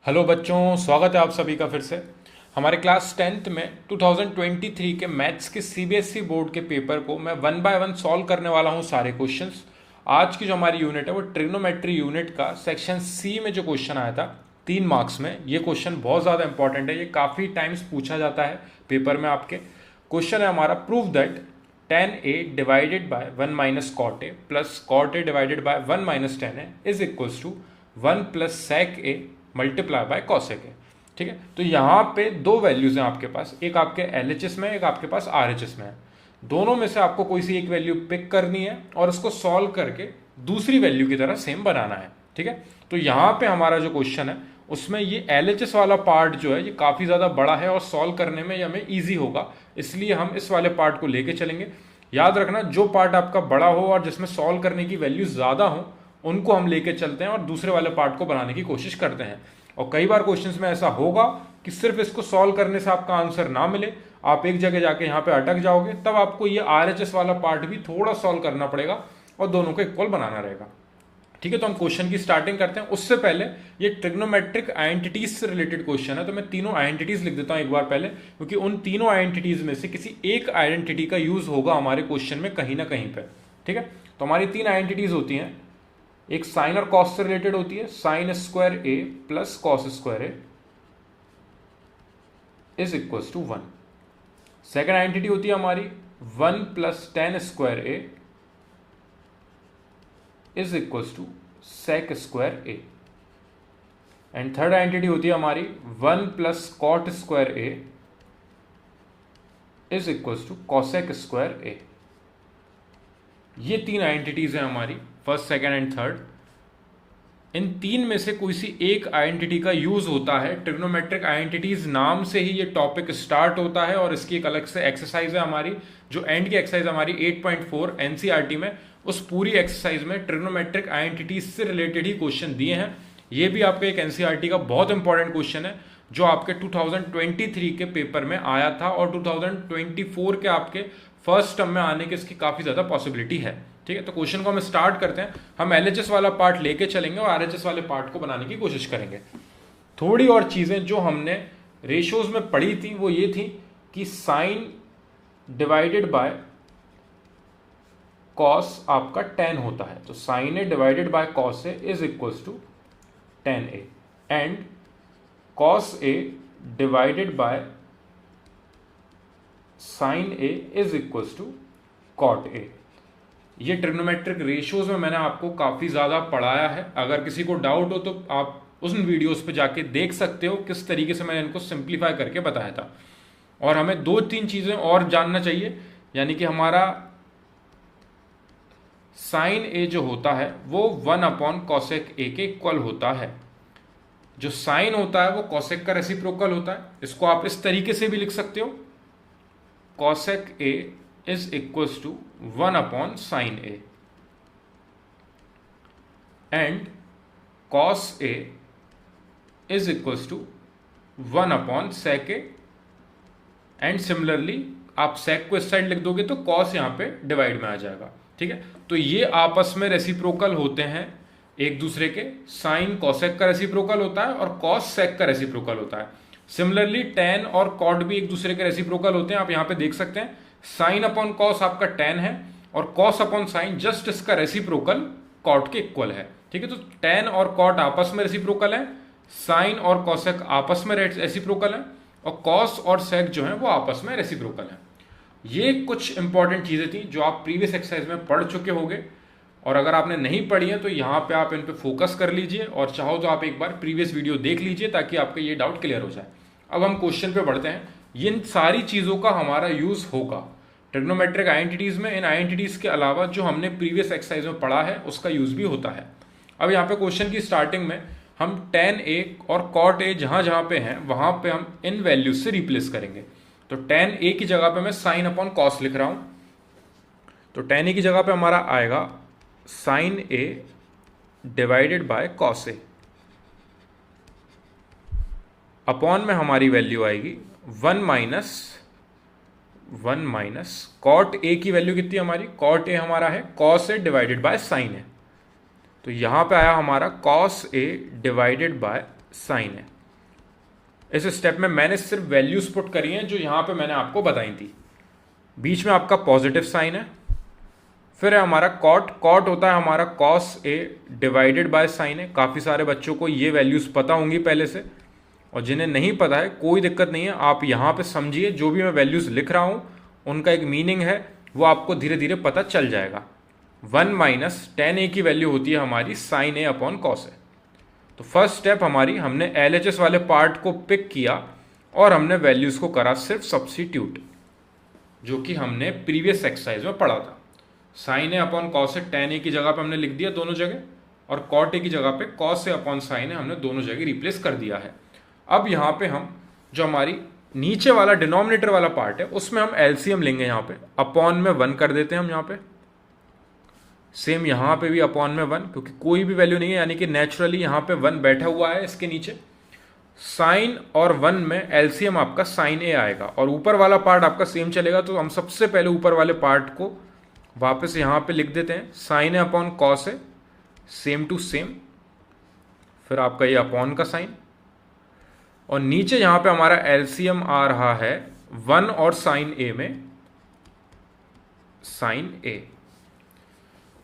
Hello बच्चों, स्वागत है आप सभी का फिर से हमारे क्लास 10th में 2023 के मैथ्स के सीबीएसई बोर्ड के पेपर को मैं वन बाय वन सॉल्व करने वाला हूं सारे क्वेश्चंस। आज की जो हमारी यूनिट है वो ट्रिग्नोमेट्री यूनिट का सेक्शन सी में जो क्वेश्चन आया था 3 मार्क्स में। ये क्वेश्चन बहुत ज़्यादा इंपॉर्टेंट है, ये काफ़ी टाइम्स पूछा जाता है पेपर में आपके। क्वेश्चन है हमारा, prove that tan a divided by 1 minus cot a plus cot a divided by 1 minus tan a is equals to 1 plus sec a multiply by cosec a. ठीक है, तो यहाँ पे दो वैल्यूज हैं आपके पास, एक आपके एलएचएस में, एक आपके पास आरएचएस में है। दोनों में से आपको कोई सी एक वैल्यू पिक करनी है और उसको सॉल्व करके दूसरी वैल्यू की तरह सेम बनाना है। ठीक है, तो यहाँ पे हमारा जो क्वेश्चन है उसमें ये एलएचएस वाला पार्ट जो है ये काफ़ी ज़्यादा बड़ा है और सॉल्व करने में हमें ईजी होगा, इसलिए हम इस वाले पार्ट को लेके चलेंगे। याद रखना, जो पार्ट आपका बड़ा हो और जिसमें सॉल्व करने की वैल्यू ज़्यादा हो उनको हम लेके चलते हैं और दूसरे वाले पार्ट को बनाने की कोशिश करते हैं। और कई बार क्वेश्चंस में ऐसा होगा कि सिर्फ इसको सॉल्व करने से आपका आंसर ना मिले, आप एक जगह जाके यहाँ पे अटक जाओगे, तब आपको ये आरएचएस वाला पार्ट भी थोड़ा सॉल्व करना पड़ेगा और दोनों को इक्वल बनाना रहेगा। ठीक है, तो हम क्वेश्चन की स्टार्टिंग करते हैं। उससे पहले ये ट्रिग्नोमेट्रिक आइडेंटिटीज से रिलेटेड क्वेश्चन है, तो मैं तीनों आइडेंटिटीज लिख देता हूं एक बार पहले, क्योंकि उन तीनों आइडेंटिटीज में से किसी एक आइडेंटिटी का यूज होगा हमारे क्वेश्चन में कहीं ना कहीं पे। ठीक है, तो हमारी तीन आइडेंटिटीज होती हैं, एक साइन और कॉस से रिलेटेड होती है, sine square A plus cos square A is equals to 1। Second identity होती है हमारी 1 plus tan square A is equals to sec square A. And third identity होती है हमारी 1 plus cot square A is equals to cosec square A. ये तीन identities हैं हमारी, फर्स्ट सेकेंड एंड थर्ड। इन तीन में से कोई सी एक आइडेंटिटी का यूज होता है। ट्रिग्नोमेट्रिक आइडेंटिटीज नाम से ही ये टॉपिक स्टार्ट होता है और इसकी एक अलग से एक्सरसाइज है हमारी, जो एंड की एक्सरसाइज हमारी 8.4 एनसीईआरटी में। उस पूरी एक्सरसाइज में ट्रिग्नोमेट्रिक आइडेंटिटीज से रिलेटेड ही क्वेश्चन दिए हैं। ये भी आपका एक एनसीईआरटी का बहुत इंपॉर्टेंट क्वेश्चन है जो आपके 2023 के पेपर में आया था और 2024 के आपके फर्स्ट टर्म में आने की इसकी काफ़ी ज़्यादा पॉसिबिलिटी है। ठीक है, तो क्वेश्चन को हम स्टार्ट करते हैं। हम एलएचएस वाला पार्ट लेके चलेंगे और आरएचएस वाले पार्ट को बनाने की कोशिश करेंगे। थोड़ी और चीज़ें जो हमने रेशियोज में पढ़ी थी वो ये थी कि साइन डिवाइडेड बाय कॉस आपका tan होता है, तो sine A divided by cos a is equals to tan a and cos A divided by sine a is equals to cot a. ये ट्रिग्नोमेट्रिक रेशियोज में मैंने आपको काफ़ी ज़्यादा पढ़ाया है। अगर किसी को डाउट हो तो आप उन वीडियोस पे जाके देख सकते हो किस तरीके से मैंने इनको सिंप्लीफाई करके बताया था। और हमें दो तीन चीज़ें और जानना चाहिए, यानी कि हमारा साइन ए जो होता है वो 1 अपॉन कॉसेक ए के इक्वल होता है। जो साइन होता है वो कॉसेक का रेसिप्रोकल होता है। इसको आप इस तरीके से भी लिख सकते हो, cosec a is equals to 1 upon sine A and cos a is equals to 1 upon sec a. And similarly आप सेक को इस साइड लिख दोगे तो कॉस यहां पे डिवाइड में आ जाएगा। ठीक है, तो ये आपस में रेसिप्रोकल होते हैं एक दूसरे के। साइन कॉसेक का रेसिप्रोकल होता है और कॉस सेक का रेसिप्रोकल होता है। सिमिलरली tan और कॉट भी एक दूसरे के रेसिप्रोकल होते हैं। आप यहां पे देख सकते हैं साइन अपॉन कॉस आपका tan है और कॉस अपॉन साइन जस्ट इसका रेसिप्रोकल कॉट के इक्वल है। ठीक है, तो tan और कॉट आपस में रेसिप्रोकल है, साइन और कॉसेक आपस में रेसिप्रोकल है और कॉस और सेक जो है वो आपस में रेसिप्रोकल है। ये कुछ इंपॉर्टेंट चीजें थी जो आप प्रीवियस एक्सरसाइज में पढ़ चुके होंगे, और अगर आपने नहीं पढ़ी है तो यहाँ पे आप इन पे फोकस कर लीजिए और चाहो तो आप एक बार प्रीवियस वीडियो देख लीजिए ताकि आपका ये डाउट क्लियर हो जाए। अब हम क्वेश्चन पे बढ़ते हैं। इन सारी चीज़ों का हमारा यूज़ होगा ट्रिग्नोमेट्रिक आइडेंटिटीज़ में। इन आइडेंटिटीज़ के अलावा जो हमने प्रीवियस एक्सरसाइज में पढ़ा है उसका यूज़ भी होता है। अब यहाँ पे क्वेश्चन की स्टार्टिंग में हम tan a और cot a जहाँ जहाँ पे हैं वहाँ पे हम इन वैल्यूज से रिप्लेस करेंगे। तो tan a की जगह पे मैं साइन अपॉन कॉस लिख रहा हूँ, तो tan a की जगह पे हमारा आएगा sine a divided by cos a। Upon में हमारी वैल्यू आएगी 1 माइनस कॉट ए की वैल्यू कितनी हमारी, कॉट ए हमारा है cos A divided by sine A. तो यहां पे आया हमारा cos A divided by sine A. इस स्टेप में मैंने सिर्फ वैल्यूज पुट करी हैं जो यहां पे मैंने आपको बताई थी। बीच में आपका पॉजिटिव साइन है, फिर है हमारा कॉट। कॉट होता है हमारा cos A divided by sine A. काफ़ी सारे बच्चों को ये वैल्यूज़ पता होंगी पहले से, और जिन्हें नहीं पता है कोई दिक्कत नहीं है, आप यहाँ पे समझिए जो भी मैं वैल्यूज़ लिख रहा हूँ उनका एक मीनिंग है, वो आपको धीरे धीरे पता चल जाएगा। 1 माइनस टेन ए की वैल्यू होती है हमारी साइन ए अपॉन कॉस ए। तो फर्स्ट स्टेप हमारी, हमने LHS वाले पार्ट को पिक किया और हमने वैल्यूज़ को करा सिर्फ सब्स्टिट्यूट, जो कि हमने प्रीवियस एक्सरसाइज में पढ़ा था। Sign a upon cos A ten ए की जगह पे हमने लिख दिया दोनों जगह, और कॉट ए की जगह पे कॉस ए अपॉन साइन ए हमने दोनों जगह रिप्लेस कर दिया है। अब यहाँ पे हम जो हमारी नीचे वाला डिनोमिनेटर वाला पार्ट है उसमें हम एलसीएम लेंगे। यहाँ पे अपॉन में 1 कर देते हैं हम यहाँ पे, सेम यहाँ पे भी अपॉन में 1, क्योंकि कोई भी वैल्यू नहीं है, यानी कि नेचुरली यहाँ पे 1 बैठा हुआ है इसके नीचे। साइन और 1 में एलसीएम आपका साइन ए आएगा, और ऊपर वाला पार्ट आपका सेम चलेगा। तो हम सबसे पहले ऊपर वाले पार्ट को वापस यहाँ पे लिख देते हैं, sine a upon cos a, same to same, फिर आपका ये अपॉन का साइन, और नीचे यहाँ पे हमारा एलसीएम आ रहा है 1 और साइन ए में साइन ए।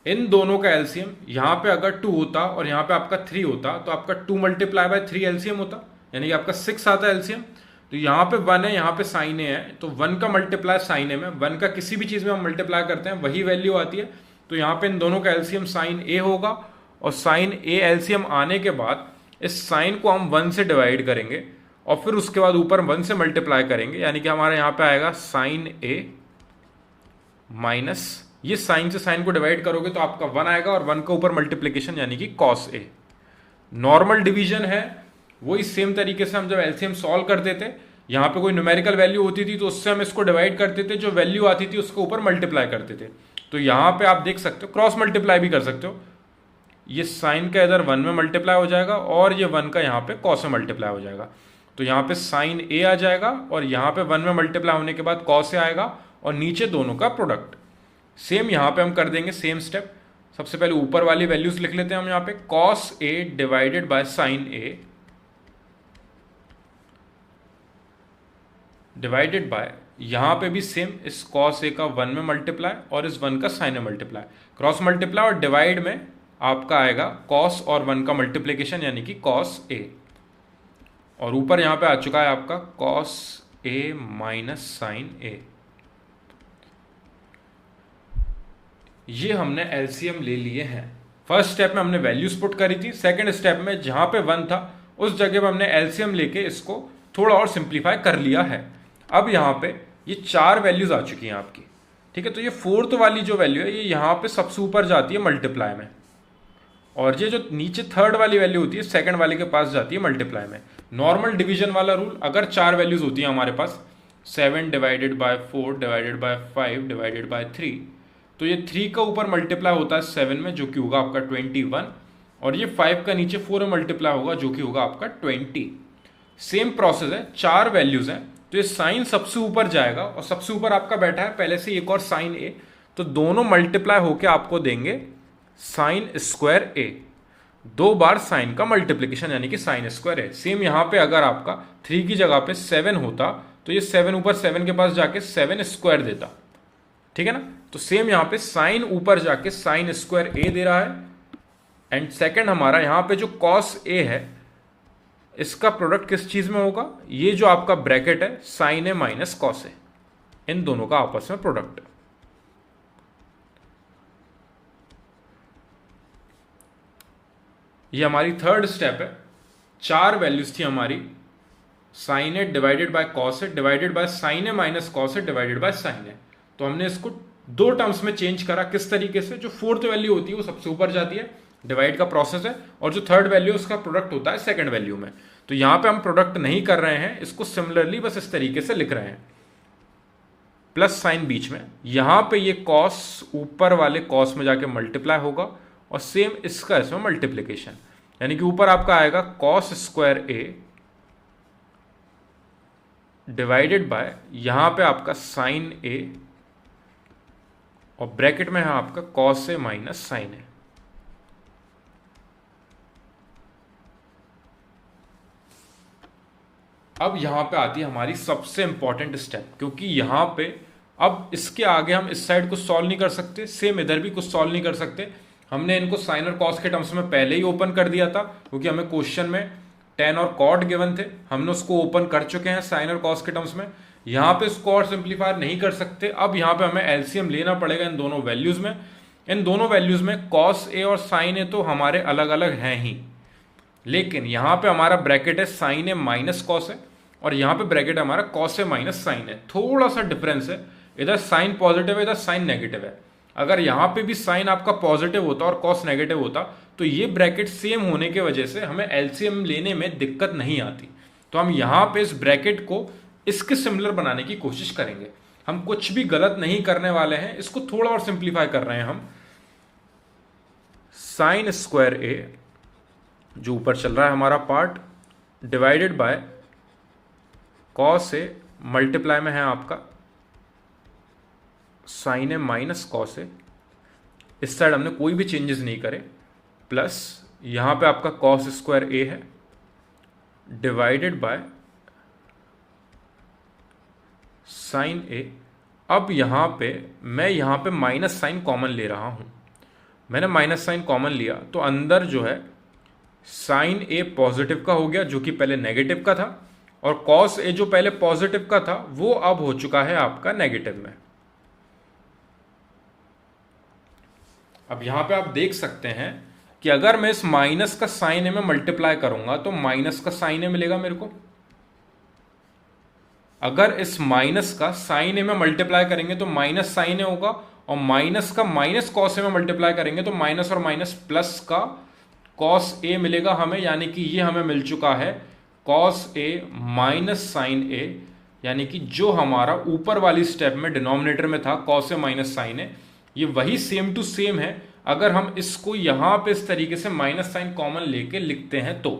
इन दोनों का एलसीएम यहाँ पे अगर 2 होता और यहाँ पे आपका 3 होता तो आपका 2 मल्टीप्लाई बाय 3 एलसीएम होता, यानी कि आपका 6 आता है एलसीएम। तो यहाँ पे 1 है, यहाँ पे साइन ए है, तो 1 का मल्टीप्लाई साइन ए में, 1 का किसी भी चीज में हम मल्टीप्लाई करते हैं वही वैल्यू आती है। तो यहाँ पे इन दोनों का एलसीएम साइन ए होगा, और साइन ए एलसीएम आने के बाद इस साइन को हम 1 से डिवाइड करेंगे, और फिर उसके बाद ऊपर 1 से मल्टीप्लाई करेंगे, यानी कि हमारे यहाँ पे आएगा साइन ए माइनस, ये साइन से साइन को डिवाइड करोगे तो आपका 1 आएगा, और 1 का ऊपर मल्टीप्लीकेशन यानी कि कॉस ए। नॉर्मल डिवीजन है वही सेम तरीके से हम जब एलसीएम सॉल्व करते थे, यहाँ पे कोई न्यूमेरिकल वैल्यू होती थी तो उससे हम इसको डिवाइड करते थे, जो वैल्यू आती थी उसके ऊपर मल्टीप्लाई करते थे। तो यहाँ पे आप देख सकते हो, क्रॉस मल्टीप्लाई भी कर सकते हो, ये साइन का इधर 1 में मल्टीप्लाई हो जाएगा और ये 1 का यहाँ पे कॉस में मल्टीप्लाई हो जाएगा। तो यहाँ पे साइन ए आ जाएगा, और यहाँ पे 1 में मल्टीप्लाई होने के बाद कॉस ए आएगा, और नीचे दोनों का प्रोडक्ट। सेम यहाँ पे हम कर देंगे सेम स्टेप। सबसे पहले ऊपर वाली वैल्यूज लिख लेते हैं हम यहाँ पे, cos A divided by sine A divided bye, यहां पे भी सेम, इस कॉस ए का 1 में मल्टीप्लाई और इस 1 का साइन में मल्टीप्लाई, क्रॉस मल्टीप्लाई और डिवाइड में आपका आएगा कॉस और 1 का मल्टीप्लीकेशन यानी कि कॉस ए, और ऊपर यहां पे आ चुका है आपका कॉस ए माइनस साइन ए। ये हमने एलसीएम ले लिए हैं। फर्स्ट स्टेप में हमने वैल्यूज पुट करी थी, सेकंड स्टेप में जहां पे 1 था उस जगह पे हमने एलसीएम लेके इसको थोड़ा और सिंप्लीफाई कर लिया है। अब यहाँ पे ये 4 वैल्यूज आ चुकी हैं आपकी, ठीक है। तो ये फोर्थ वाली जो वैल्यू है ये यहाँ पे सबसे ऊपर जाती है मल्टीप्लाई में, और ये जो नीचे थर्ड वाली वैल्यू होती है सेकंड वाले के पास जाती है मल्टीप्लाई में। नॉर्मल डिवीजन वाला रूल, अगर 4 वैल्यूज होती है हमारे पास, 7 divided by 4 divided by 5 divided by 3, तो ये 3 का ऊपर मल्टीप्लाई होता है 7 में, जो कि होगा आपका 21, और ये 5 का नीचे 4 में मल्टीप्लाई होगा, जो कि होगा आपका 20। सेम प्रोसेस है, 4 वैल्यूज हैं, तो ये साइन सबसे ऊपर जाएगा, और सबसे ऊपर आपका बैठा है पहले से एक और साइन ए, तो दोनों मल्टीप्लाई होके आपको देंगे साइन स्क्वायर ए, 2 बार साइन का मल्टीप्लीकेशन यानी कि साइन स्क्वायर ए। सेम यहां पे अगर आपका 3 की जगह पे 7 होता तो ये 7 ऊपर 7 के पास जाके 7 स्क्वायर देता, ठीक है ना। तो सेम यहां पे साइन ऊपर जाके साइन स्क्वायर ए दे रहा है, एंड सेकंड हमारा यहां पे जो कॉस ए है इसका प्रोडक्ट किस चीज में होगा, ये जो आपका ब्रैकेट है साइन ए माइनस कॉस ए, इन दोनों का आपस में प्रोडक्ट। ये हमारी थर्ड स्टेप है। 4 वैल्यूज थी हमारी, sine A divided by cos A divided by sine A minus cos A divided by sine A. तो हमने इसको 2 टर्म्स में चेंज करा। किस तरीके से, जो फोर्थ वैल्यू होती है वो सबसे ऊपर जाती है, डिवाइड का प्रोसेस है, और जो थर्ड वैल्यू उसका प्रोडक्ट होता है सेकंड वैल्यू में। तो यहां पे हम प्रोडक्ट नहीं कर रहे हैं, इसको सिमिलरली बस इस तरीके से लिख रहे हैं, प्लस साइन बीच में। यहां पे ये कॉस ऊपर वाले कॉस में जाके मल्टीप्लाई होगा, और सेम इसका इसमें मल्टीप्लीकेशन, यानी कि ऊपर आपका आएगा cos square A divided bye, यहां पे आपका साइन ए, और ब्रैकेट में है आपका कॉस ए माइनस साइन ए। अब यहाँ पे आती है हमारी सबसे इंपॉर्टेंट स्टेप, क्योंकि यहाँ पे अब इसके आगे हम इस साइड कुछ सॉल्व नहीं कर सकते, सेम इधर भी कुछ सॉल्व नहीं कर सकते। हमने इनको साइन और कॉस के टर्म्स में पहले ही ओपन कर दिया था, क्योंकि हमें क्वेश्चन में टेन और कॉट गिवन थे, हमने उसको ओपन कर चुके हैं साइन और कॉस के टर्म्स में। यहाँ पे इसको और सिंप्लीफाई नहीं कर सकते। अब यहाँ पे हमें एलसीएम लेना पड़ेगा इन दोनों वैल्यूज में। इन दोनों वैल्यूज में कॉस ए और साइन ए तो हमारे अलग अलग हैं ही, लेकिन यहाँ पे हमारा ब्रैकेट है साइन ए माइनस कॉस है, और यहाँ पे ब्रैकेट है हमारा कॉस ए माइनस साइन है। थोड़ा सा डिफरेंस है, इधर साइन पॉजिटिव है, इधर साइन नेगेटिव है। अगर यहाँ पे भी साइन आपका पॉजिटिव होता और कॉस नेगेटिव होता तो ये ब्रैकेट सेम होने की वजह से हमें एलसीएम लेने में दिक्कत नहीं आती। तो हम यहाँ पे इस ब्रैकेट को इसके सिमिलर बनाने की कोशिश करेंगे। हम कुछ भी गलत नहीं करने वाले हैं, इसको थोड़ा और सिंप्लीफाई कर रहे हैं हम। साइन स्क्वायर ए जो ऊपर चल रहा है हमारा part, divided by cos A multiply में है आपका साइन ए माइनस कॉस ए, इस साइड हमने कोई भी चेंजेस नहीं करे, प्लस यहां पे आपका कॉस स्क्वायर ए है डिवाइडेड बाय साइन ए। अब यहां पे मैं यहां पे माइनस साइन कॉमन ले रहा हूं, मैंने माइनस साइन कॉमन लिया तो अंदर जो है साइन ए पॉजिटिव का हो गया जो कि पहले नेगेटिव का था, और कॉस ए जो पहले पॉजिटिव का था वो अब हो चुका है आपका नेगेटिव में। अब यहां पे आप देख सकते हैं कि अगर मैं इस माइनस का साइन ए में मल्टीप्लाई करूंगा तो माइनस का साइन ए मिलेगा मेरे को। अगर इस माइनस का साइन ए में मल्टीप्लाई करेंगे तो माइनस साइन ए होगा, और माइनस का माइनस कॉस ए में मल्टीप्लाई करेंगे तो माइनस और माइनस प्लस का कॉस ए मिलेगा हमें, यानी कि ये हमें मिल चुका है कॉस ए माइनस साइन ए, यानी कि जो हमारा ऊपर वाली स्टेप में डिनोमिनेटर में था कॉस ए माइनस साइन ए, ये वही सेम टू सेम है। अगर हम इसको यहां पे इस तरीके से माइनस साइन कॉमन लेके लिखते हैं तो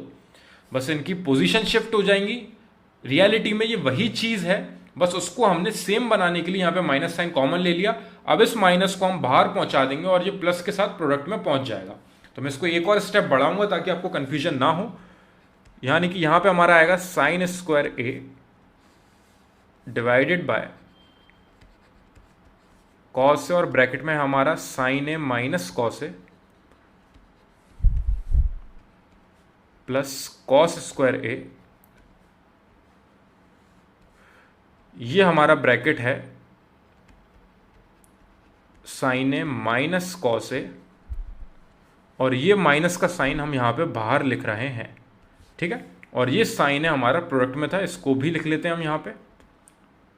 बस इनकी पोजीशन शिफ्ट हो जाएंगी। रियलिटी में ये वही चीज है, बस उसको हमने सेम बनाने के लिए यहां पे माइनस साइन कॉमन ले लिया। अब इस माइनस को हम बाहर पहुंचा देंगे और ये प्लस के साथ प्रोडक्ट में पहुंच जाएगा। तो मैं इसको एक और स्टेप बढ़ाऊंगा ताकि आपको कंफ्यूजन ना हो, यानी कि यहां पे हमारा आएगा sine square A divided by cos A, और ब्रैकेट में हमारा sine A minus cos A plus cos square A, ये हमारा ब्रैकेट है sine A minus cos A, और ये माइनस का साइन हम यहां पे बाहर लिख रहे हैं, ठीक है। और ये साइन है हमारा प्रोडक्ट में था, इसको भी लिख लेते हैं हम यहां पे।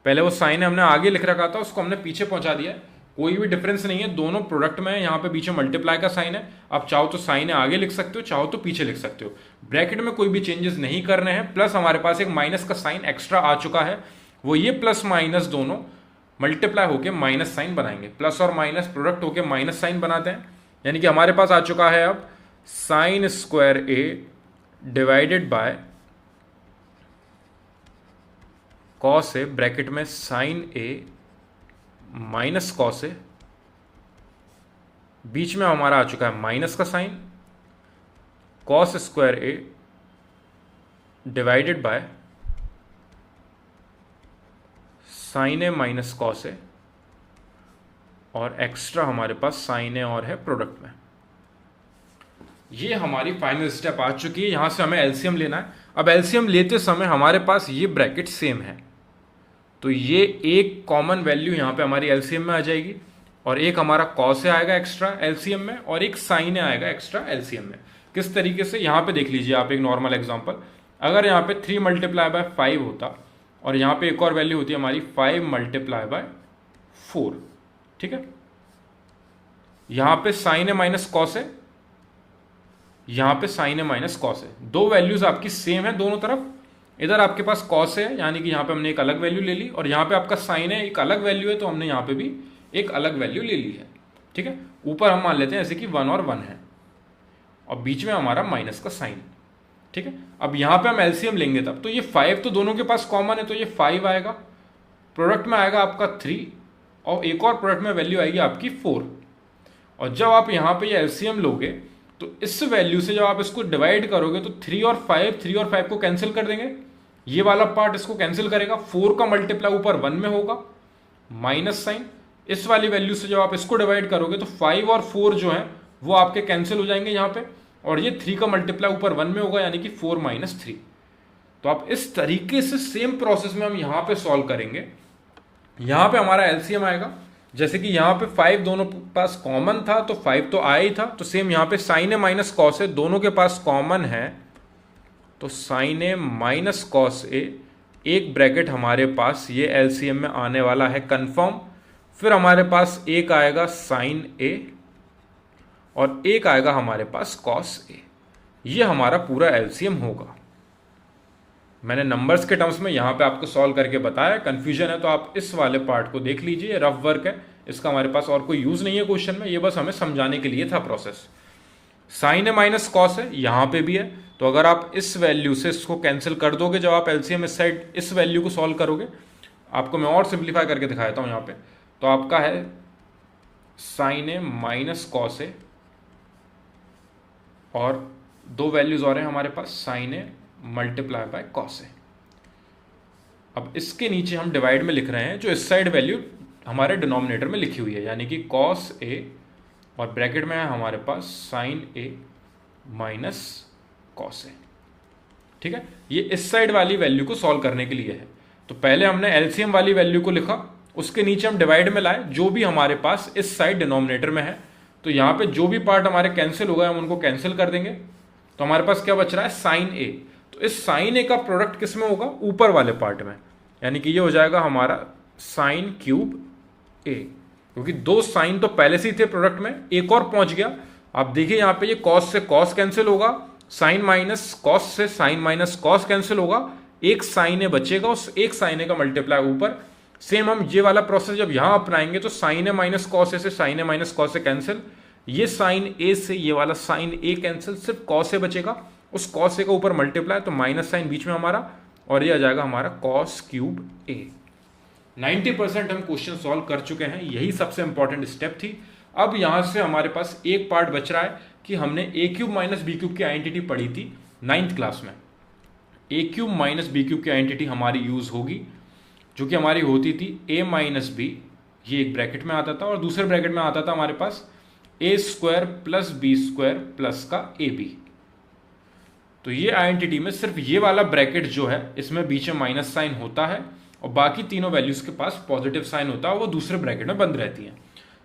पहले वो साइन है हमने आगे लिख रखा था, उसको हमने पीछे पहुंचा दिया है, कोई भी डिफरेंस नहीं है, दोनों प्रोडक्ट में है। यहाँ पे पीछे मल्टीप्लाई का साइन है, आप चाहो तो साइन है आगे लिख सकते हो, चाहो तो पीछे लिख सकते हो। ब्रैकेट में कोई भी चेंजेस नहीं करने हैं। प्लस हमारे पास एक माइनस का साइन एक्स्ट्रा आ चुका है, वो ये प्लस माइनस दोनों मल्टीप्लाई होकर माइनस साइन बनाएंगे, प्लस और माइनस प्रोडक्ट होकर माइनस साइन बनाते हैं, यानी कि हमारे पास आ चुका है अब sine square A divided by cos A, bracket में sine A minus cos A, बीच में हमारा आ चुका है माइनस का sign, cos square A divided by sine A minus cos A, और एक्स्ट्रा हमारे पास साइन ए और है प्रोडक्ट में। ये हमारी फाइनल स्टेप आ चुकी है। यहां से हमें एलसीएम लेना है। अब एलसीएम लेते समय हमारे पास ये ब्रैकेट सेम है, तो ये एक कॉमन वैल्यू यहां पे हमारी एलसीएम में आ जाएगी, और एक हमारा कॉस आएगा एक्स्ट्रा एलसीएम में, और एक साइन आएगा एक्स्ट्रा एलसीएम में। किस तरीके से, यहां पे देख लीजिए आप एक नॉर्मल एग्जांपल। अगर यहां पे 3 मल्टीप्लाई बाय 5 होता, और यहां पे एक और वैल्यू होती है हमारी 5 मल्टीप्लाई बाय 4, ठीक है। यहां पे साइन ए माइनस कॉस है, यहां पे साइन ए माइनस कॉस है, दो वैल्यूज आपकी सेम है दोनों तरफ। इधर आपके पास कॉस है, यानी कि यहां पे हमने एक अलग वैल्यू ले ली, और यहां पे आपका साइन है, एक अलग वैल्यू है, तो हमने यहां पे भी एक अलग वैल्यू ले ली है, ठीक है। ऊपर हम मान लेते हैं जैसे कि 1 और 1 है, और बीच में हमारा माइनस का साइन, ठीक है। अब यहां पे हम एलसीएम लेंगे तब तो ये 5 तो दोनों के पास कॉमन है, तो ये 5 आएगा, प्रोडक्ट में आएगा आपका 3, और एक और प्रोडक्ट में वैल्यू आएगी आपकी 4। और जब आप यहां पे ये एलसीएम लोगे तो इस वैल्यू से जब आप इसको डिवाइड करोगे तो 3 और 5 को कैंसिल कर देंगे, ये वाला पार्ट इसको कैंसिल करेगा, 4 का मल्टीप्लाई ऊपर 1 में होगा, माइनस साइन। इस वाली वैल्यू से जब आप इसको डिवाइड करोगे तो 5 और 4 जो है वो आपके कैंसिल हो जाएंगे यहाँ पे, और ये 3 का मल्टीप्लाई ऊपर 1 में होगा, यानी कि 4 माइनस 3। तो आप इस तरीके से सेम प्रोसेस में हम यहाँ पे सॉल्व करेंगे। यहाँ पे हमारा एलसीएम आएगा, जैसे कि यहाँ पे 5 दोनों पास कॉमन था तो 5 तो आया ही था, तो सेम यहाँ पे साइन ए माइनस कॉस ए दोनों के पास कॉमन है, तो साइन ए माइनस कॉस ए, एक ब्रैकेट हमारे पास ये एलसीएम में आने वाला है कंफर्म। फिर हमारे पास एक आएगा साइन ए और एक आएगा हमारे पास कॉस ए। ये हमारा पूरा एलसीएम होगा। मैंने नंबर्स के टर्म्स में यहाँ पे आपको सॉल्व करके बताया। कंफ्यूजन है तो आप इस वाले पार्ट को देख लीजिए, रफ वर्क है, इसका हमारे पास और कोई यूज नहीं है क्वेश्चन में, ये बस हमें समझाने के लिए था process. Sign A minus cos है यहाँ पे भी है, तो अगर आप इस वैल्यू से इसको कैंसिल कर दोगे, जब आप एलसीएम इस साइड इस वैल्यू को सॉल्व करोगे, आपको मैं और सिंप्लीफाई करके दिखाता हूँ यहाँ पे, तो आपका है sine A minus cos A, और दो वैल्यूज और हैं हमारे पास, sine A multiply by cos A. अब इसके नीचे हम डिवाइड में लिख रहे हैं जो इस साइड वैल्यू हमारे डिनोमिनेटर में लिखी हुई है, यानी कि कॉस ए और ब्रैकेट में है हमारे पास साइन ए माइनस कॉस ए। ठीक है, ये इस साइड वाली वैल्यू को सॉल्व करने के लिए है। तो पहले हमने एलसीएम वाली वैल्यू को लिखा, उसके नीचे हम डिवाइड में लाए जो भी हमारे पास इस साइड डिनोमिनेटर में है, तो यहाँ पे जो भी पार्ट हमारे कैंसिल हो गए हम उनको कैंसिल कर देंगे। तो हमारे पास क्या बच रहा है, साइन ए। तो इस साइन ए का प्रोडक्ट किस में होगा, ऊपर वाले पार्ट में, यानी कि ये हो जाएगा हमारा साइन क्यूब ए, क्योंकि दो साइन तो पहले से ही थे प्रोडक्ट में, एक और पहुंच गया। आप देखिए यहाँ पे ये कॉस से कॉस कैंसिल होगा, साइन माइनस कॉस से साइन माइनस कॉस कैंसिल होगा, एक साइन ए बचेगा, उस एक साइन ए का मल्टीप्लाई ऊपर। सेम हम ये वाला प्रोसेस जब यहां अपनाएंगे तो साइन ए माइनस कॉस ए से sine A minus cos A cancel, ये साइन ए से ये वाला साइन ए कैंसिल, सिर्फ कॉस ए बचेगा, उस कॉस ए का ऊपर मल्टीप्लाई, तो माइनस साइन बीच में हमारा, और ये आ जाएगा हमारा कॉस क्यूब ए। 90% हम क्वेश्चन सॉल्व कर चुके हैं, यही सबसे इंपॉर्टेंट स्टेप थी। अब यहां से हमारे पास एक पार्ट बच रहा है कि हमने ए क्यूब माइनस बी क्यूब की आइडेंटिटी पढ़ी थी 9th क्लास में। ए क्यूब माइनस बी क्यूब की आइडेंटिटी हमारी यूज होगी, जो कि हमारी होती थी ए माइनस बी, ये एक ब्रैकेट में आता था, और दूसरे ब्रैकेट में आता था हमारे पास A square plus B square plus का ए बी। तो ये आइडेंटिटी में सिर्फ ये वाला ब्रैकेट जो है इसमें बीच में माइनस साइन होता है, और बाकी तीनों वैल्यूज के पास पॉजिटिव साइन होता है, वो दूसरे ब्रैकेट में बंद रहती है।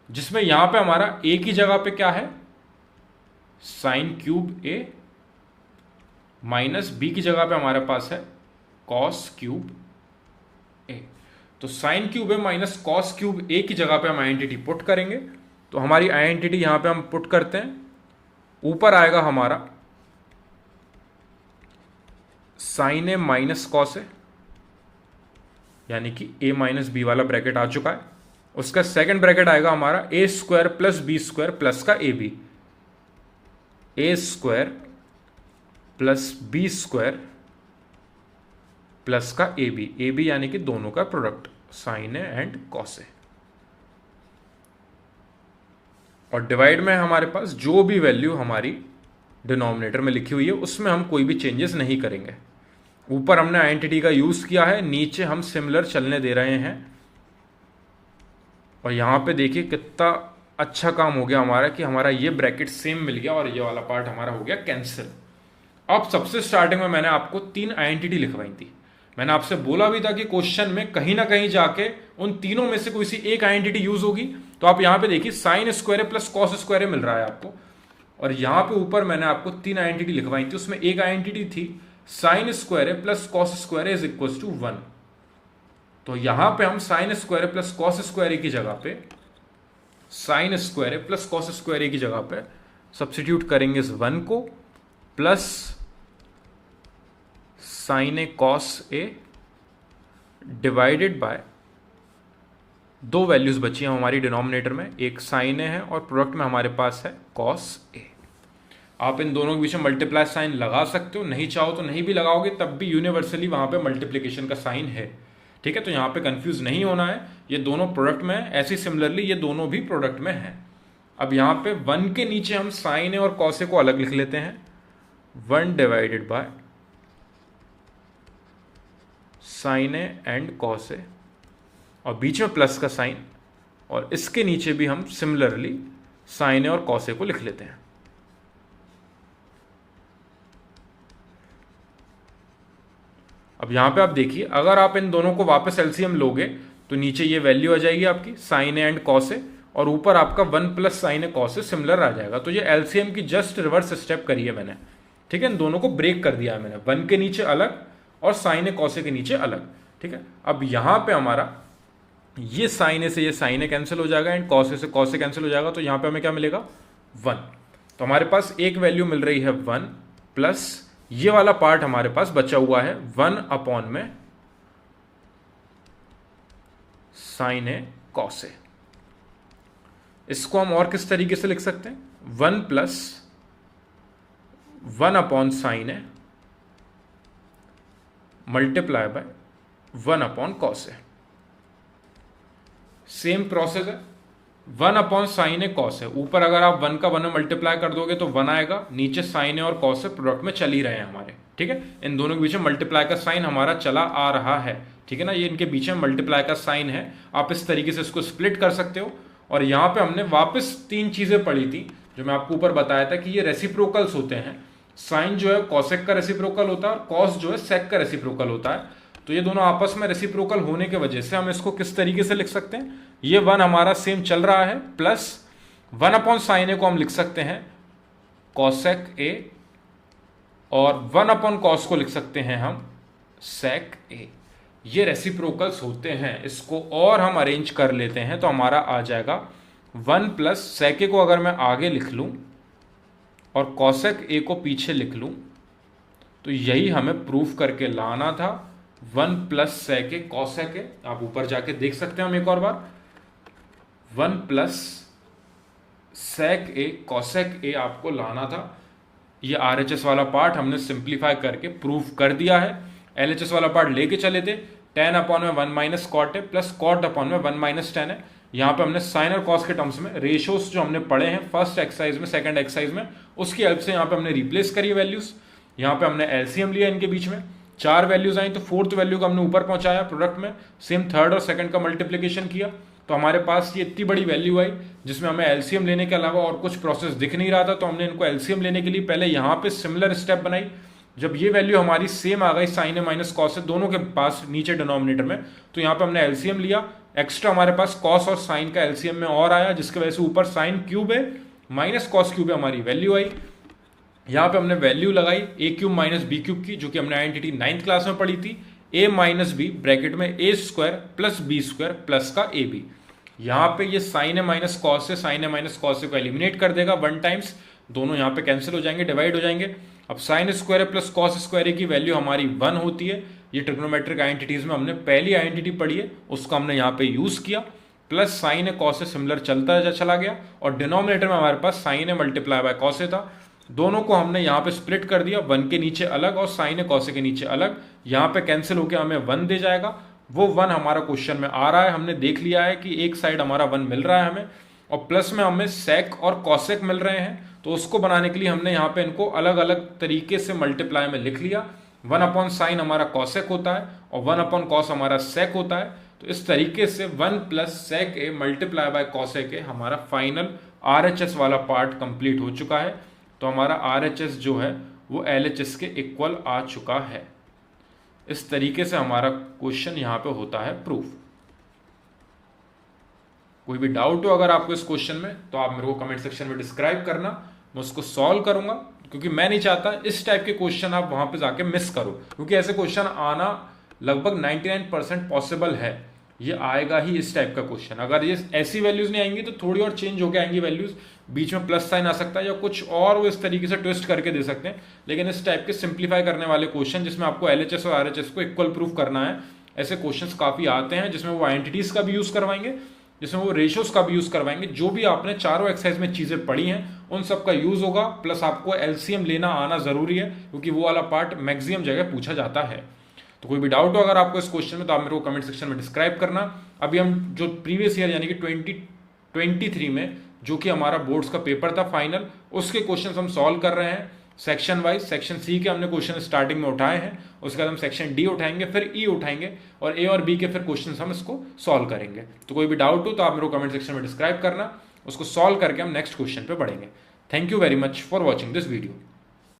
जिसमें यहां पे हमारा ए की जगह पे क्या है, साइन क्यूब ए, माइनस बी की जगह पे हमारे पास है कॉस क्यूब ए। तो साइन क्यूब ए माइनस कॉस क्यूब ए की जगह पे हम आइडेंटिटी पुट करेंगे। तो हमारी आइडेंटिटी यहां पे हम पुट करते हैं, ऊपर आएगा हमारा sine A minus cos A, यानी कि ए माइनस बी वाला ब्रैकेट आ चुका है। उसका सेकंड ब्रैकेट आएगा हमारा A square plus B square plus का A B, A square plus B square plus का ए बी यानी कि दोनों का product, sine A and cos A. और डिवाइड में हमारे पास जो भी वैल्यू हमारी डिनोमिनेटर में लिखी हुई है उसमें हम कोई भी चेंजेस नहीं करेंगे। ऊपर हमने आइडेंटिटी का यूज किया है, नीचे हम सिमिलर चलने दे रहे हैं। और यहां पे देखिए कितना अच्छा काम हो गया हमारा कि हमारा ये ब्रैकेट सेम मिल गया और ये वाला पार्ट हमारा हो गया कैंसिल। अब सबसे स्टार्टिंग में मैंने आपको 3 आइडेंटिटी लिखवाई थी। मैंने आपसे बोला भी था कि क्वेश्चन में कहीं ना कहीं जाके उन तीनों में से कोई सी एक आइडेंटिटी यूज होगी। तो आप यहां पे देखिए sine square plus cos square मिल रहा है आपको, और यहां पे ऊपर मैंने आपको 3 आइडेंटिटी लिखवाई थी। उसमें एक आइडेंटिटी थी sine square plus cos square is equal to 1। तो यहां पे हम sine square plus cos square की जगह पे sine square plus cos square की जगह पे सब्स्टिट्यूट करेंगे इस 1 को, plus sine A cos A divided by दो वैल्यूज बची हैं हमारी डिनोमिनेटर में, एक साइन ए है और प्रोडक्ट में हमारे पास है कॉस ए। आप इन दोनों के बीच में मल्टीप्लाई साइन लगा सकते हो, नहीं चाहो तो नहीं भी लगाओगे तब भी यूनिवर्सली वहां पे मल्टीप्लिकेशन का साइन है। ठीक है, तो यहां पे कंफ्यूज नहीं होना है, ये दोनों प्रोडक्ट में है, ऐसे सिमिलरली ये दोनों भी प्रोडक्ट में है। अब यहां पे 1 के नीचे हम साइन ए और कॉस ए को अलग लिख लेते हैं, 1 divided by sine A and cos A, और बीच में प्लस का साइन, और इसके नीचे भी हम सिमिलरली साइन ए और कॉस ए को लिख लेते हैं। अब यहां पे आप देखिए, अगर आप इन दोनों को वापस एलसीएम लोगे तो नीचे ये वैल्यू आ जाएगी आपकी sign A and cos A, और ऊपर आपका 1 plus sine A cos a similar आ जाएगा। तो ये एलसीएम की जस्ट रिवर्स स्टेप करी है मैंने, ठीक है। इन दोनों को ब्रेक कर दिया है मैंने, 1 के नीचे अलग और साइन ए कॉस ए के नीचे अलग, ठीक है। अब यहां पे हमारा ये साइन ए से ये साइन ए कैंसिल हो जाएगा एंड कॉस ए से कॉस ए कैंसिल हो जाएगा, तो यहां पे हमें क्या मिलेगा 1। तो हमारे पास एक वैल्यू मिल रही है 1 प्लस ये वाला पार्ट हमारे पास बचा हुआ है 1 अपॉन में साइन ए कॉस ए। इसको हम और किस तरीके से लिख सकते हैं, 1 plus 1 upon sine A multiply bye 1 upon cos a. Same process है, 1 अपॉन साइन ए कॉस है, ऊपर अगर आप 1 का 1 में मल्टीप्लाई कर दोगे तो 1 आएगा, नीचे साइन ए और कॉस है प्रोडक्ट में चल ही रहे हैं हमारे, ठीक है। इन दोनों के बीच में मल्टीप्लाई का साइन हमारा चला आ रहा है, ठीक है ना। ये इनके बीच में मल्टीप्लाई का साइन है, आप इस तरीके से इसको स्प्लिट कर सकते हो। और यहाँ पे हमने वापस 3 चीजें पढ़ी थी जो मैं आपको ऊपर बताया था कि ये रेसिप्रोकल्स होते हैं। साइन जो है कॉसेक का रेसिप्रोकल होता है और कॉस जो है सेक का रेसिप्रोकल होता है। तो ये दोनों आपस में रेसिप्रोकल होने के वजह से हम इसको किस तरीके से लिख सकते हैं, ये 1 हमारा सेम चल रहा है प्लस 1 अपॉन साइन ए को हम लिख सकते हैं कॉसेक ए, और 1 अपॉन कॉस को लिख सकते हैं हम सेक ए। ये रेसिप्रोकल्स होते हैं। इसको और हम अरेंज कर लेते हैं तो हमारा आ जाएगा 1 प्लस सेक ए को अगर मैं आगे लिख लूं और कॉसेक ए को पीछे लिख लूं तो यही हमें प्रूफ करके लाना था। 1 प्लस सेक ए कॉसेक ए, आप ऊपर जाके देख सकते हैं हम एक और बार, 1 प्लस सेक ए कॉसेक ए आपको लाना था। ये आरएचएस वाला पार्ट हमने सिंप्लीफाई करके प्रूफ कर दिया है। एलएचएस वाला पार्ट लेके चले थे, tan अपॉन में 1 माइनस कॉट है प्लस कॉट अपॉन में 1 माइनस टेन है। यहाँ पे हमने साइन और कॉस के टर्म्स में रेशियोज जो हमने पढ़े हैं फर्स्ट एक्सरसाइज में, सेकंड एक्सरसाइज में, उसकी हेल्प से यहाँ पे हमने रिप्लेस करी वैल्यूज। यहाँ पे हमने एलसीएम लिया इनके बीच में, 4 वैल्यूज आई तो 4th वैल्यू को हमने ऊपर पहुंचाया प्रोडक्ट में, सेम 3rd और 2nd का मल्टीप्लीकेशन किया तो हमारे पास ये इतनी बड़ी वैल्यू आई जिसमें हमें एलसीएम लेने के अलावा और कुछ प्रोसेस दिख नहीं रहा था। तो हमने इनको एलसीएम लेने के लिए पहले यहाँ पे सिमिलर स्टेप बनाई। जब ये वैल्यू हमारी सेम आ गई साइन ए माइनस कॉस है दोनों के पास नीचे डिनोमिनेटर में, तो यहाँ पे हमने एलसीएम लिया। एक्स्ट्रा हमारे पास कॉस और साइन का एलसीएम में और आया जिसकी वजह से ऊपर साइन क्यूब है माइनस कॉस क्यूब है हमारी वैल्यू आई। यहाँ पे हमने वैल्यू लगाई ए क्यूब माइनस बी क्यूब की, जो कि हमने आइडेंटिटी 9th क्लास में पढ़ी थी। ए माइनस बी ब्रैकेट में A square plus B square plus का ए बी। यहाँ पे ये साइन ए माइनस कॉस से साइन ए माइनस कॉस से को एलिमिनेट कर देगा 1 टाइम्स, दोनों यहाँ पे कैंसिल हो जाएंगे, डिवाइड हो जाएंगे। अब sine square plus cos square की वैल्यू हमारी 1 होती है। ये ट्रिग्नोमेट्रिक आइडेंटिटीज में हमने पहली आइडेंटिटी पढ़ी है, उसको हमने यहाँ पे यूज किया। प्लस साइन ए कॉस से सिमिलर चलता चला गया और डिनोमिनेटर में हमारे पास sine A multiply by cos A था। दोनों को हमने यहाँ पे स्प्लिट कर दिया, 1 के नीचे अलग और साइन ए कॉस ए के नीचे अलग। यहाँ पे कैंसिल होकर हमें 1 दे जाएगा, वो 1 हमारा क्वेश्चन में आ रहा है। हमने देख लिया है कि एक साइड हमारा 1 मिल रहा है हमें, और प्लस में हमें सेक और कॉसेक मिल रहे हैं। तो उसको बनाने के लिए हमने यहाँ पे इनको अलग अलग तरीके से मल्टीप्लाई में लिख लिया। 1 अपॉन साइन हमारा कॉसेक होता है और 1 अपॉन कॉस हमारा सेक होता है। तो इस तरीके से 1 plus sec a multiply by cosec a हमारा फाइनल आरएचएस वाला पार्ट कंप्लीट हो चुका है। तो हमारा आरएचएस जो है वो एलएचएस के इक्वल आ चुका है। इस तरीके से हमारा क्वेश्चन यहाँ पे होता है प्रूफ। कोई भी डाउट हो अगर आपको इस क्वेश्चन में तो आप मेरे को कमेंट सेक्शन में डिस्क्राइब करना, मैं उसको सॉल्व करूंगा, क्योंकि मैं नहीं चाहता इस टाइप के क्वेश्चन आप वहां पे जाके मिस करो, क्योंकि ऐसे क्वेश्चन आना लगभग 99% पॉसिबल है। ये आएगा ही इस टाइप का क्वेश्चन। अगर ये ऐसी वैल्यूज नहीं आएंगी तो थोड़ी और चेंज होके आएंगी वैल्यूज, बीच में प्लस साइन आ सकता है या कुछ और वो इस तरीके से ट्विस्ट करके दे सकते हैं। लेकिन इस टाइप के सिंप्लीफाई करने वाले क्वेश्चन जिसमें आपको एलएचएस और आरएचएस को इक्वल प्रूफ करना है, ऐसे क्वेश्चंस काफी आते हैं जिसमें वो आइडेंटिटीज का भी यूज करवाएंगे, जिसमें वो रेशियोज का भी यूज करवाएंगे। जो भी आपने चारों एक्सरसाइज में चीजें पढ़ी हैं उन सब का यूज होगा। प्लस आपको एलसीएम लेना आना जरूरी है, क्योंकि वो वाला पार्ट मैक्सिमम जगह पूछा जाता है। तो कोई भी डाउट हो अगर आपको इस क्वेश्चन में तो आप मेरे को कमेंट सेक्शन में डिस्क्राइब करना। अभी हम जो प्रीवियस ईयर यानी कि 2023 में जो कि हमारा बोर्ड्स का पेपर था फाइनल, उसके क्वेश्चन हम सॉल्व कर रहे हैं। सेक्शन वाइज सेक्शन सी के हमने क्वेश्चन स्टार्टिंग में उठाए हैं, उसके बाद हम सेक्शन डी उठाएंगे, फिर ई उठाएंगे और ए और बी के फिर क्वेश्चन हम इसको सॉल्व करेंगे। तो कोई भी डाउट हो तो आप मेरे को कमेंट सेक्शन में डिस्क्राइब करना, उसको सॉल्व करके हम नेक्स्ट क्वेश्चन पे बढ़ेंगे। Thank you very much for watching this video.